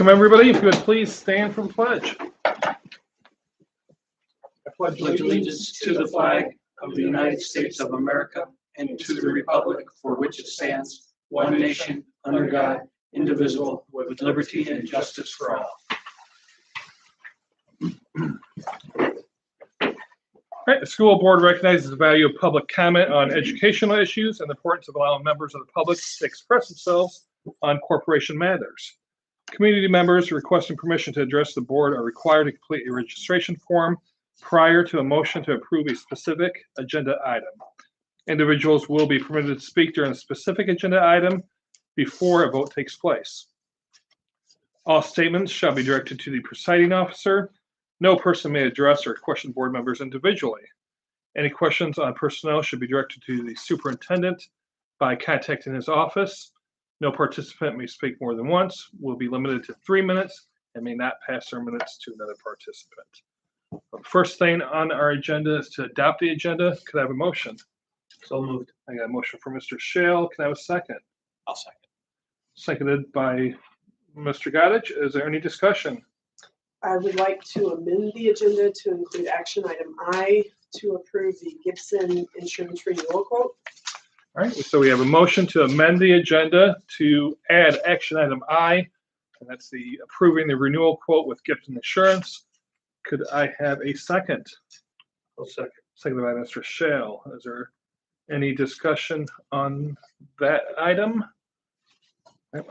Welcome, everybody. If you would please stand for the pledge. I pledge allegiance to the flag of the United States of America and to the republic for which it stands, one nation, under God, indivisible, with liberty and justice for all. All right, the school board recognizes the value of public comment on educational issues and the importance of allowing members of the public to express themselves on corporation matters. Community members requesting permission to address the board are required to complete a registration form prior to a motion to approve a specific agenda item. Individuals will be permitted to speak during a specific agenda item before a vote takes place. All statements shall be directed to the presiding officer. No person may address or question board members individually. Any questions on personnel should be directed to the superintendent by contacting his office. No participant may speak more than once, will be limited to 3 minutes, and may not pass their minutes to another participant. The first thing on our agenda is to adopt the agenda. Could I have a motion? So moved. I got a motion from Mr. Shale. Can I have a second? I'll second. Seconded by Mr. Goddard. Is there any discussion? I would like to amend the agenda to include action item I to approve the Gibson insurance renewal quote. All right, so we have a motion to amend the agenda to add action item I, and that's the approving the renewal quote with Gibson Insurance. Could I have a second? I'll second. Seconded by Mr. Shale. Is there any discussion on that item?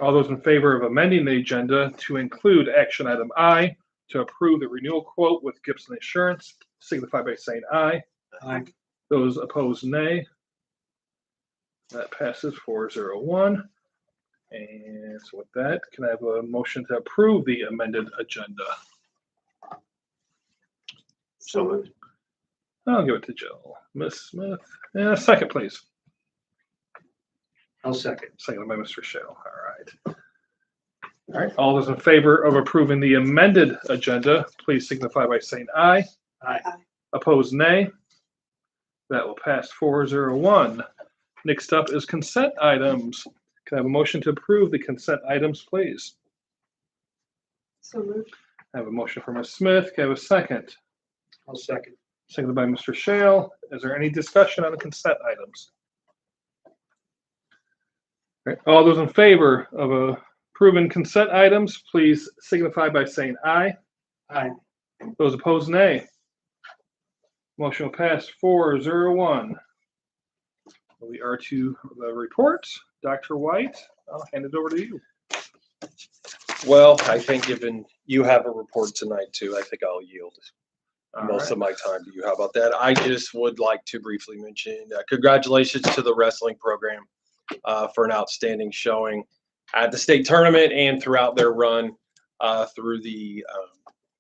All those in favor of amending the agenda to include action item I to approve the renewal quote with Gibson Insurance, signify by saying aye. Aye. Those opposed, nay. That passes 4-0-1. And so with that, can I have a motion to approve the amended agenda? So moved. I'll give it to Jill. Ms. Smith, second, please. I'll second. Seconded by Mr. Shale. All right. All right. All those in favor of approving the amended agenda, please signify by saying aye. Aye. Opposed, nay. That will pass 4-0-1. Next up is consent items. Can I have a motion to approve the consent items, please? So moved. I have a motion from Ms. Smith. Can I have a second? I'll second. Seconded by Mr. Shale. Is there any discussion on the consent items? All right. All those in favor of approving consent items, please signify by saying aye. Aye. Those opposed, nay. Motion will pass 4-0-1. We are to the reports. Dr. White, I'll hand it over to you. Well, I think given you have a report tonight too, I think I'll yield most of my time to you. How about that? I just would like to briefly mention congratulations to the wrestling program for an outstanding showing at the state tournament and throughout their run through the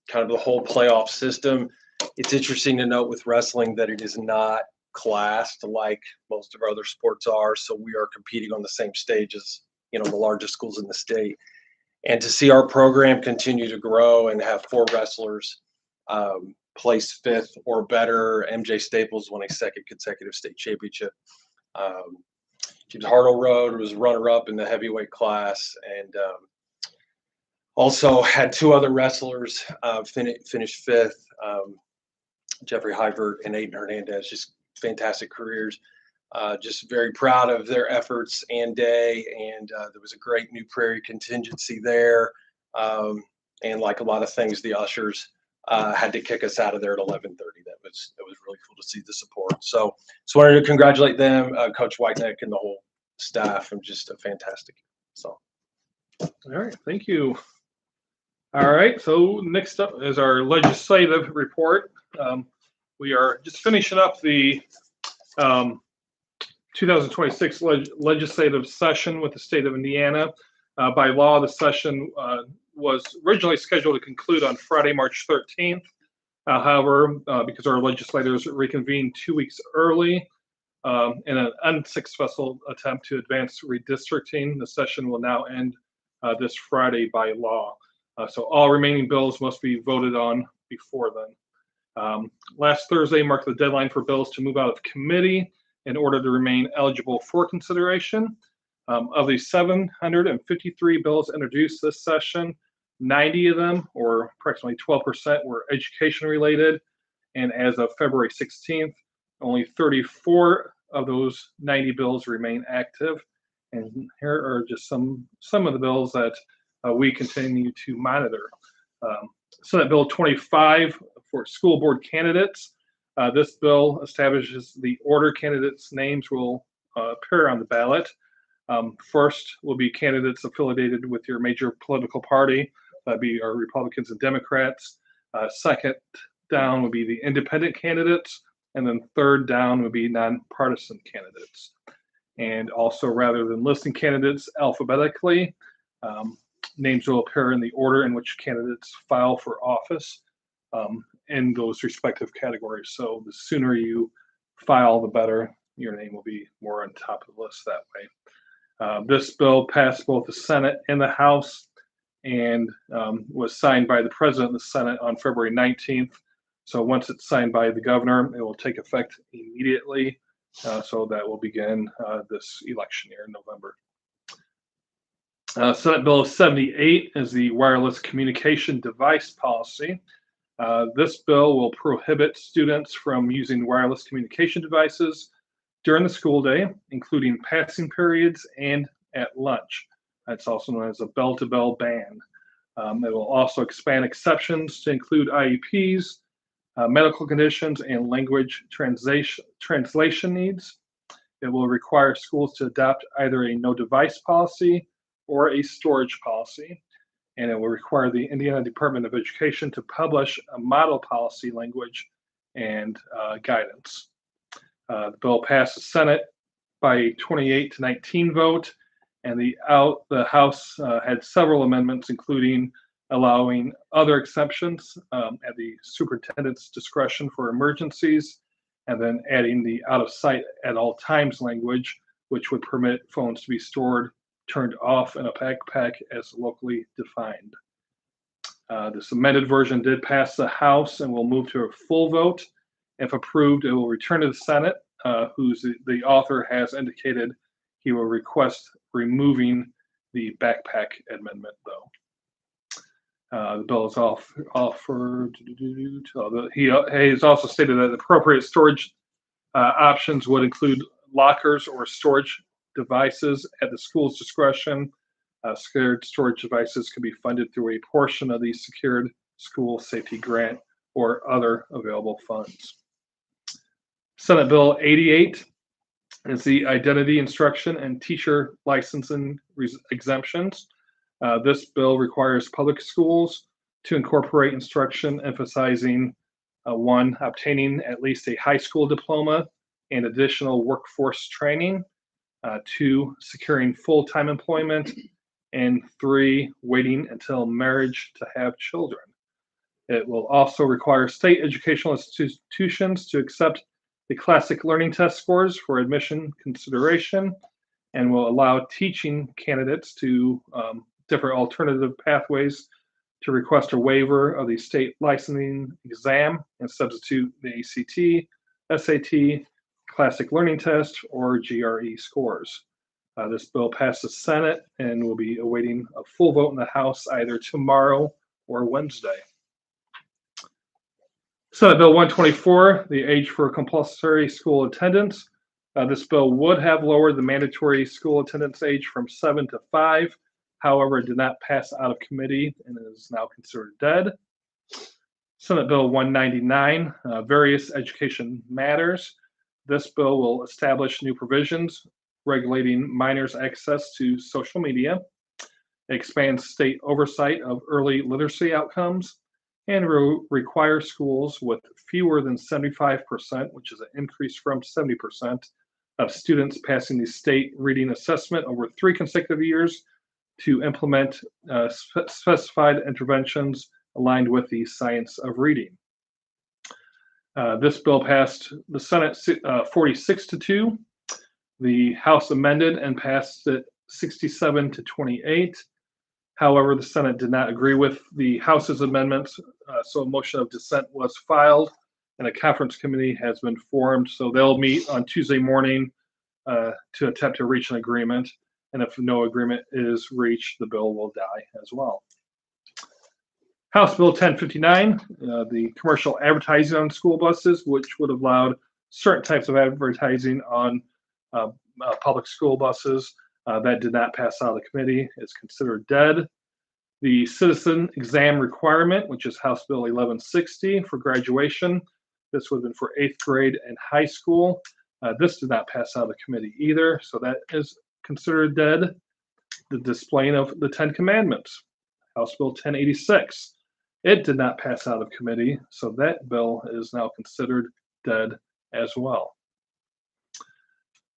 kind of the whole playoff system. It's interesting to note with wrestling that it is not classed like most of our other sports are. So we are competing on the same stage as, the largest schools in the state. And to see our program continue to grow and have 4 wrestlers place 5th or better. MJ Staples won a 2nd consecutive state championship. James Hartle was runner-up in the heavyweight class, and also had 2 other wrestlers finish 5th. Jeffrey Hyvert and Aiden Hernandez, just fantastic careers. Just very proud of their efforts and day. And there was a great New Prairie contingency there. And like a lot of things, the ushers had to kick us out of there at 11:30. It was really cool to see the support. So just wanted to congratulate them, Coach Whiteneck and the whole staff, and just a fantastic. So. All right, thank you. All right, so next up is our legislative report. We are just finishing up the 2026 legislative session with the state of Indiana. By law, the session was originally scheduled to conclude on Friday, March 13th. However, because our legislators reconvened 2 weeks early in an unsuccessful attempt to advance redistricting, the session will now end this Friday by law. So all remaining bills must be voted on before then. Last Thursday marked the deadline for bills to move out of committee in order to remain eligible for consideration. Of the 753 bills introduced this session, 90 of them, or approximately 12%, were education related. And as of February 16th, only 34 of those 90 bills remain active. And here are just some of the bills that we continue to monitor. Senate Bill 25 for school board candidates. This bill establishes the order candidates' names will appear on the ballot. First will be candidates affiliated with your major political party. That'd be our Republicans and Democrats. Second down would be the independent candidates. And then third down would be nonpartisan candidates. And also, rather than listing candidates alphabetically, names will appear in the order in which candidates file for office in those respective categories. So the sooner you file, the better. Your name will be more on top of the list that way. This bill passed both the Senate and the House and was signed by the President of the Senate on February 19th. So once it's signed by the governor, it will take effect immediately. So that will begin this election year in November. Senate Bill 78 is the wireless communication device policy. This bill will prohibit students from using wireless communication devices during the school day, including passing periods and at lunch. That's also known as a bell-to-bell ban. It will also expand exceptions to include IEPs, medical conditions, and language translation needs. It will require schools to adopt either a no device policy or a storage policy, and it will require the Indiana Department of Education to publish a model policy language and guidance. The bill passed the Senate by a 28-19 vote, and the House had several amendments, including allowing other exceptions at the superintendent's discretion for emergencies, and then adding the out of sight at all times language, which would permit phones to be stored, turned off in a backpack as locally defined. This amended version did pass the House and will move to a full vote. If approved, it will return to the Senate, whose the author has indicated he will request removing the backpack amendment, though. The bill is offered. He has also stated that appropriate storage options would include lockers or storage devices at the school's discretion. Secured storage devices can be funded through a portion of the Secured School Safety Grant or other available funds. Senate Bill 88 is the identity instruction and teacher licensing exemptions. This bill requires public schools to incorporate instruction emphasizing one, obtaining at least a high school diploma and additional workforce training, two, securing full-time employment, and three, waiting until marriage to have children. It will also require state educational institutions to accept the classic learning test scores for admission consideration, and will allow teaching candidates to different alternative pathways to request a waiver of the state licensing exam and substitute the ACT, SAT, classic learning test, or GRE scores. This bill passed the Senate and will be awaiting a full vote in the House either tomorrow or Wednesday. Senate Bill 124, the age for compulsory school attendance. This bill would have lowered the mandatory school attendance age from 7 to 5. However, it did not pass out of committee and is now considered dead. Senate Bill 199, various education matters. This bill will establish new provisions regulating minors' access to social media. It expands state oversight of early literacy outcomes and require schools with fewer than 75%, which is an increase from 70%, of students passing the state reading assessment over 3 consecutive years to implement specified interventions aligned with the science of reading. This bill passed the Senate 46-2. The House amended and passed it 67-28. However, the Senate did not agree with the House's amendments, so a motion of dissent was filed, and a conference committee has been formed. So they'll meet on Tuesday morning to attempt to reach an agreement. And if no agreement is reached, the bill will die as well. House Bill 1059, the commercial advertising on school buses, which would have allowed certain types of advertising on public school buses. That did not pass out of the committee. It's considered dead. The citizen exam requirement, which is House Bill 1160 for graduation. This would have been for 8th grade and high school. This did not pass out of the committee either, so that is considered dead. The displaying of the 10 Commandments, House Bill 1086. It did not pass out of committee, so that bill is now considered dead as well.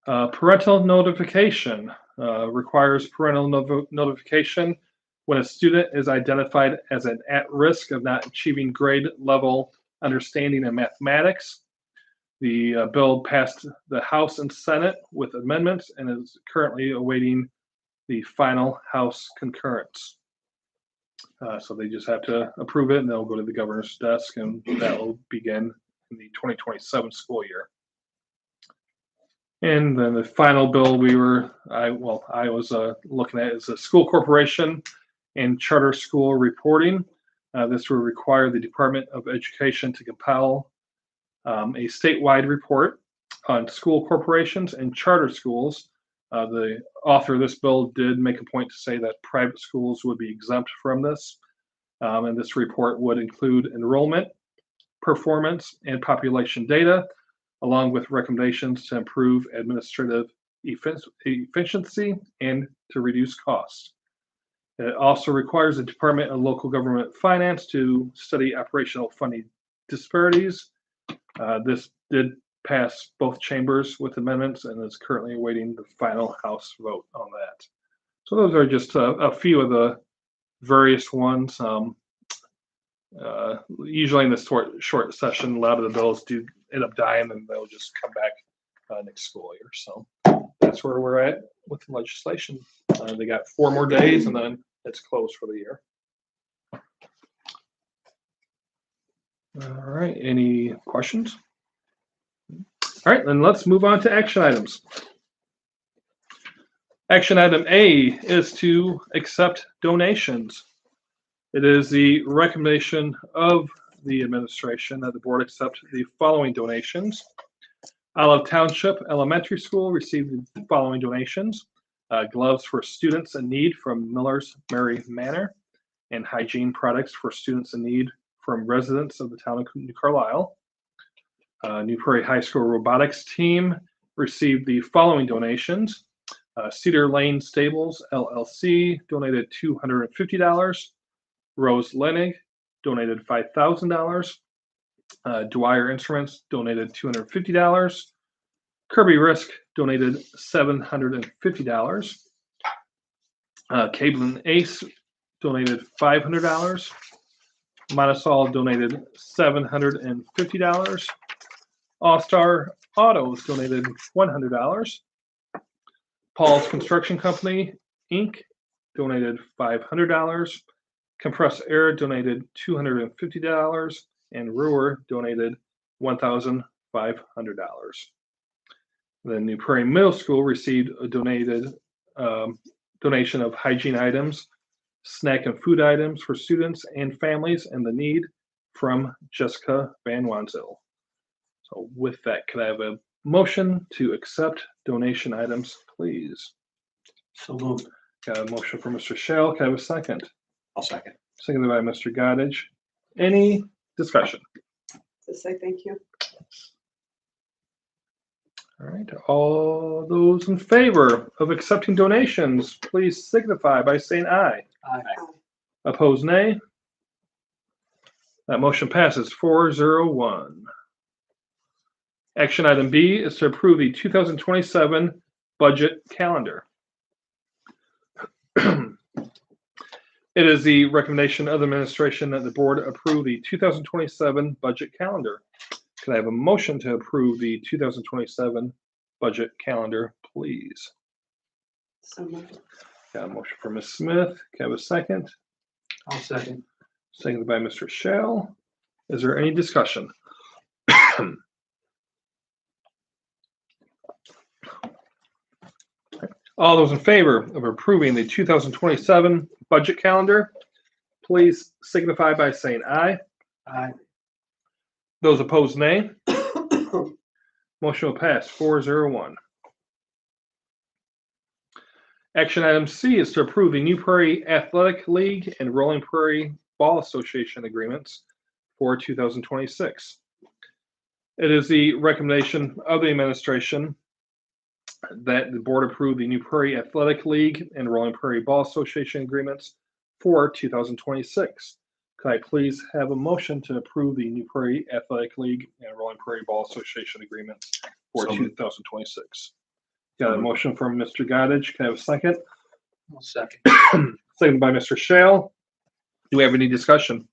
Parental notification requires parental notification when a student is identified as an at risk of not achieving grade level understanding in mathematics. The bill passed the House and Senate with amendments and is currently awaiting the final House concurrence. So they just have to approve it and they'll go to the governor's desk and that will begin in the 2027 school year. And then the final bill I was looking at is the school corporation and charter school reporting. This will require the Department of Education to compile a statewide report on school corporations and charter schools. The author of this bill did make a point to say that private schools would be exempt from this. And this report would include enrollment, performance, and population data, along with recommendations to improve administrative efficiency and to reduce costs. It also requires the Department of Local Government Finance to study operational funding disparities. This did pass both chambers with amendments and is currently awaiting the final House vote on that. So those are just a few of the various ones. Usually in this short session, a lot of the bills do end up dying and they'll just come back next school year. So that's where we're at with the legislation. They got 4 more days and then it's closed for the year. All right, any questions? All right, then let's move on to action items. Action item A is to accept donations. It is the recommendation of the administration that the board accept the following donations. Olive Township Elementary School received the following donations. Gloves for students in need from Miller's Mary Manor, and hygiene products for students in need from residents of the town of New Carlisle. New Prairie High School robotics team received the following donations. Cedar Lane Stables LLC donated $250. Rose Lenig donated $5,000. Dwyer Instruments donated $250. Kirby Risk donated $750. Cable and Ace donated $500. Montisol donated $750. All Star Autos donated $100. Paul's Construction Company, Inc. donated $500. Compressed Air donated $250. And Ruhr donated $1,500. The New Prairie Middle School received a donation of hygiene items, snack and food items for students and families in the need from Jessica Van Wanzel. So with that, could I have a motion to accept donation items, please? So moved. Got a motion from Mr. Shell. Can I have a second? I'll second. Seconded by Mr. Goddage. Any discussion? To say thank you. All right, all those in favor of accepting donations, please signify by saying aye. Aye. Opposed, nay. That motion passes 4-0-1. Action item B is to approve the 2027 budget calendar. It is the recommendation of the administration that the board approve the 2027 budget calendar. Can I have a motion to approve the 2027 budget calendar, please? So moved. Got a motion from Ms. Smith. Can I have a second? I'll second. Seconded by Mr. Shell. Is there any discussion? All those in favor of approving the 2027 budget calendar, please signify by saying aye. Aye. Those opposed, nay. Motion will pass 4-0-1. Action item C is to approve the New Prairie Athletic League and Rolling Prairie Ball Association agreements for 2026. It is the recommendation of the administration that the board approve the New Prairie Athletic League and Rolling Prairie Ball Association agreements for 2026. Could I please have a motion to approve the New Prairie Athletic League and Rolling Prairie Ball Association agreements for 2026? Got a motion from Mr. Goddage. Can I have a second? I'll second. Seconded by Mr. Shale. Do we have any discussion?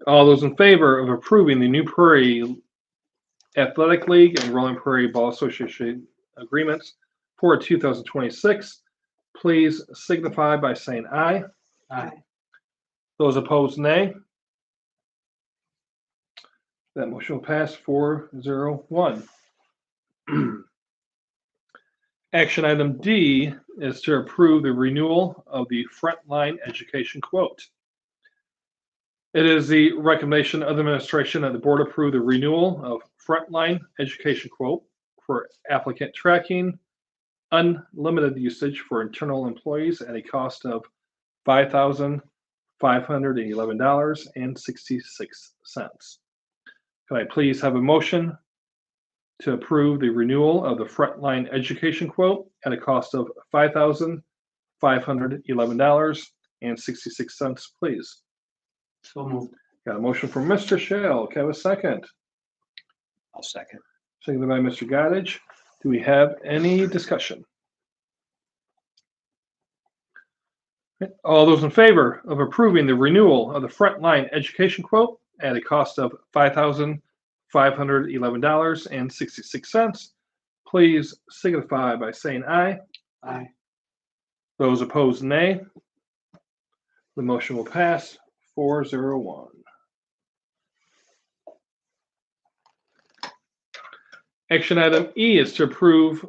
All those in favor of approving the New Prairie Athletic League and Rolling Prairie Ball Association agreements for 2026, please signify by saying aye. Aye. Those opposed, nay. That motion will pass 4-0-1. Action item D is to approve the renewal of the frontline education quote. It is the recommendation of the administration that the board approve the renewal of frontline education quote for applicant tracking, unlimited usage for internal employees at a cost of $5,511.66. Could I please have a motion to approve the renewal of the frontline education quote at a cost of $5,511.66, please? So moved. Got a motion from Mr. Shale. Can I have a second? I'll second. Seconded by Mr. Goddage. Do we have any discussion? All those in favor of approving the renewal of the frontline education quote at a cost of $5,511.66, please signify by saying aye. Aye. Those opposed, nay. The motion will pass 4-0-1. Action item E is to approve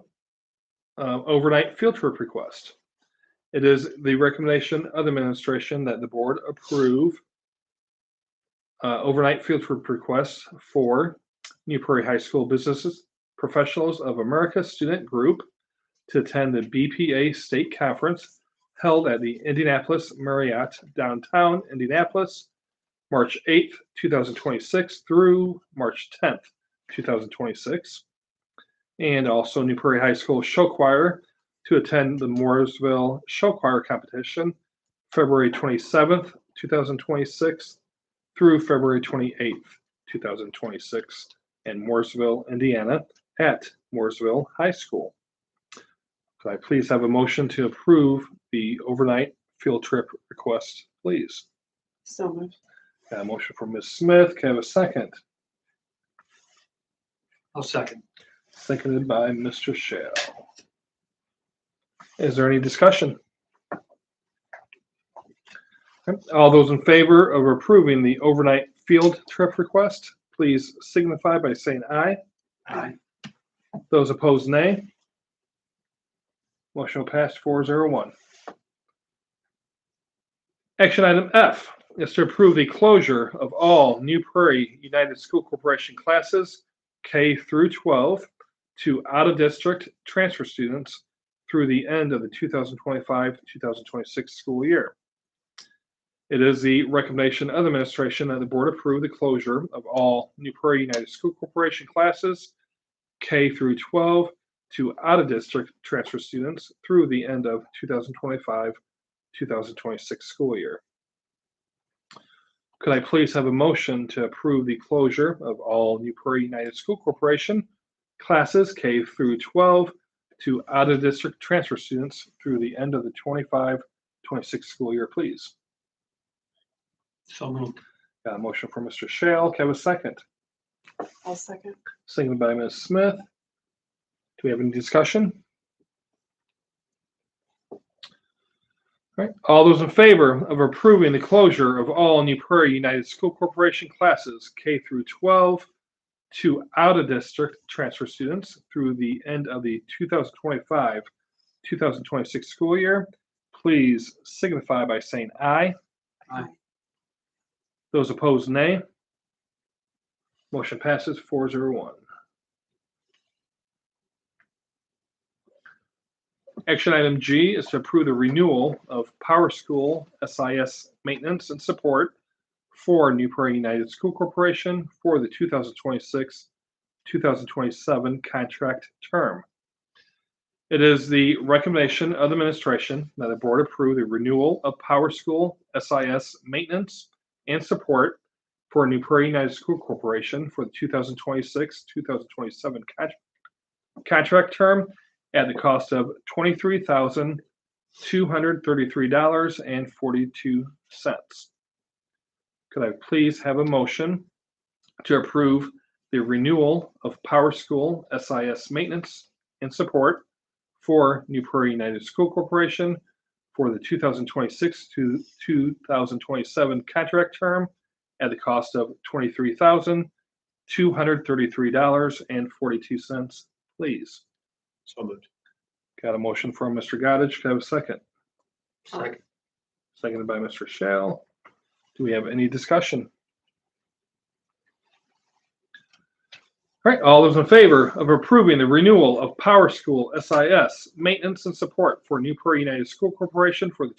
overnight field trip request. It is the recommendation of the administration that the board approve overnight field trip requests for New Prairie High School Businesses Professionals of America student group to attend the BPA State Conference held at the Indianapolis Marriott downtown Indianapolis, March 8th, 2026 through March 10th, 2026. And also New Prairie High School Show Choir to attend the Mooresville Show Choir competition, February 27th, 2026 through February 28th, 2026 in Mooresville, Indiana at Mooresville High School. Could I please have a motion to approve the overnight field trip request, please? So moved. Got a motion from Ms. Smith. Can I have a second? I'll second. Seconded by Mr. Shale. Is there any discussion? All those in favor of approving the overnight field trip request, please signify by saying aye. Aye. Those opposed, nay. Motion will pass 4-0-1. Action item F is to approve the closure of all New Prairie United School Corporation classes K through 12 to out-of-district transfer students through the end of the 2025-2026 school year. It is the recommendation of the administration that the board approve the closure of all New Prairie United School Corporation classes K through 12 to out-of-district transfer students through the end of 2025-2026 school year. Could I please have a motion to approve the closure of all New Prairie United School Corporation classes K through 12 to out-of-district transfer students through the end of the 25-26 school year, please? So moved. Got a motion from Mr. Shale. Can I have a second? I'll second. Seconded by Ms. Smith. Do we have any discussion? All right. All those in favor of approving the closure of all New Prairie United School Corporation classes K through 12 to out-of-district transfer students through the end of the 2026 school year, please signify by saying aye. Aye. Those opposed, nay. Motion passes 401. Action item G is to approve the renewal of Power School SIS maintenance and support for New Prairie United School Corporation for the 2026-2027 contract term. It is the recommendation of the administration that the board approve the renewal of Power School SIS maintenance and support for New Prairie United School Corporation for the 2026-2027 contract term at the cost of $23,233.42. Could I please have a motion to approve the renewal of Power School SIS maintenance and support for New Prairie United School Corporation for the 2026 to 2027 contract term at the cost of $23,233.42, please? So moved. Got a motion from Mr. Goddard. Can I have a second? Second. Seconded by Mr. Shell. Do we have any discussion? All right, all those in favor of approving the renewal of Power School SIS maintenance and support for New Prairie United School Corporation for the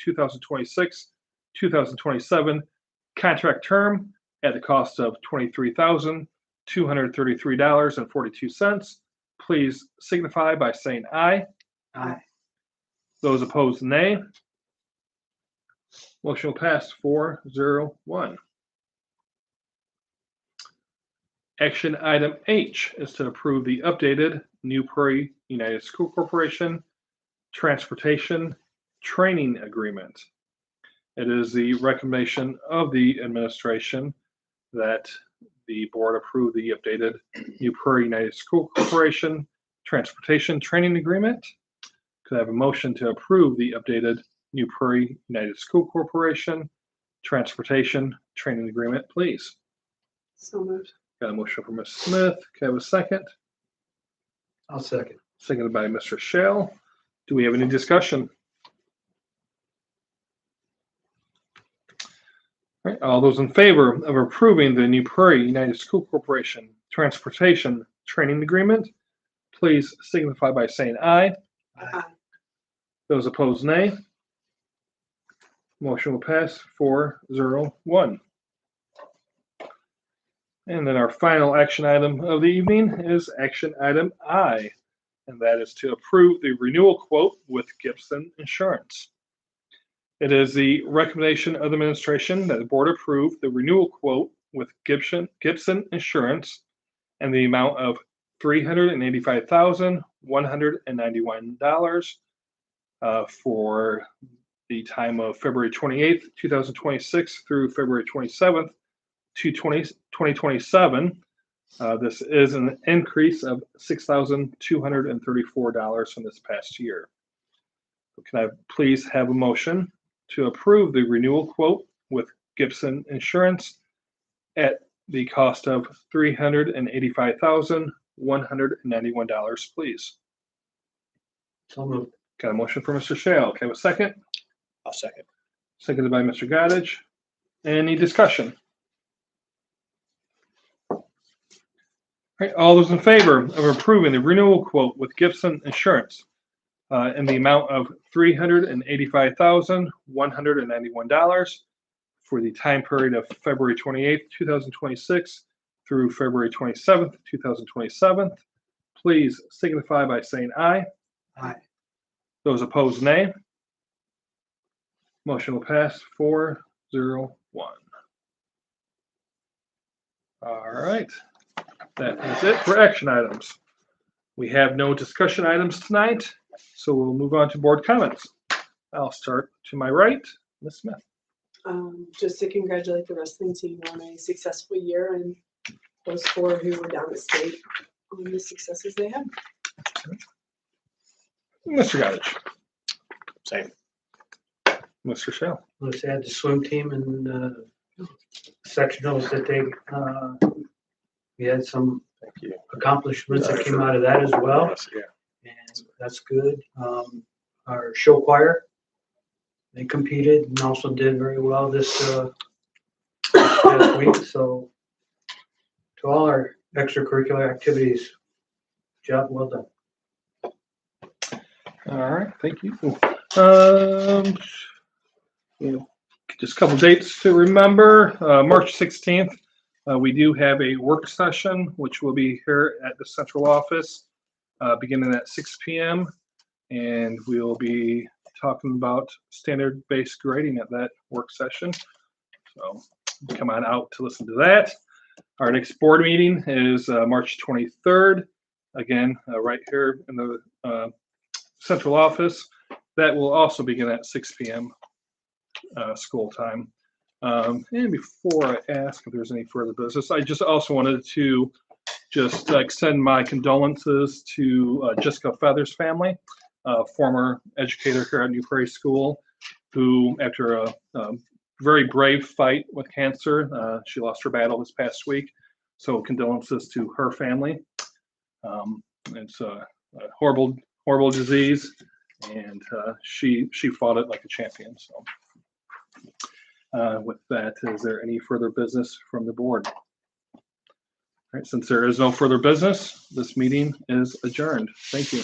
2026-2027 contract term at the cost of $23,233.42, please signify by saying aye. Aye. Those opposed, nay. Motion will pass 401. Action item H is to approve the updated New Prairie United School Corporation Transportation Training Agreement. It is the recommendation of the administration that the board approve the updated New Prairie United School Corporation Transportation Training Agreement. Could I have a motion to approve the updated New Prairie United School Corporation Transportation Training Agreement, please? So moved. Got a motion from Ms. Smith. Can I have a second? I'll second. Seconded by Mr. Shell. Do we have any discussion? All right, all those in favor of approving the New Prairie United School Corporation Transportation Training Agreement, please signify by saying aye. Aye. Those opposed, nay. Motion will pass 401. And then our final action item of the evening is action item I, and that is to approve the renewal quote with Gibson Insurance. It is the recommendation of the administration that the board approve the renewal quote with Gibson Insurance and the amount of $385,191 for the time of February 28th, 2026 through February 27th, 2027. This is an increase of $6,234 from this past year. Can I please have a motion to approve the renewal quote with Gibson Insurance at the cost of $385,191, please? So moved. Got a motion for Mr. Shale. Can I have a second? I'll second. Seconded by Mr. Goddard. Any discussion? All right, all those in favor of approving the renewal quote with Gibson Insurance in the amount of $385,191 for the time period of February 28th, 2026 through February 27th, 2027, please signify by saying aye. Aye. Those opposed, nay. Motion will pass 401. All right. That is it for action items. We have no discussion items tonight, so we'll move on to board comments. I'll start to my right, Ms. Smith. Just to congratulate the wrestling team on a successful year and those four who were down at state on the successes they had. Mr. Goddard. Same. Mr. Shell. Let's add the swim team and sectionals that they, we had some Thank you. accomplishments that came out of that as well, Yeah. and that's good. our show choir. They competed and also did very well this past week. So to all our extracurricular activities, job well done. All right, thank you. You know, just a couple dates to remember. March 16th, we do have a work session, which will be here at the central office, beginning at 6 p.m. And we will be talking about standard-based grading at that work session. So come on out to listen to that. Our next board meeting is March 23rd. Again, right here in the central office. That will also begin at 6 p.m. School time. And before I ask if there's any further business, I just also wanted to just extend my condolences to Jessica Feather's family, former educator here at New Prairie School, who after a very brave fight with cancer, she lost her battle this past week. So condolences to her family. It's a horrible disease, and she fought it like a champion. So with that, is there any further business from the board? All right, since there is no further business, this meeting is adjourned. Thank you.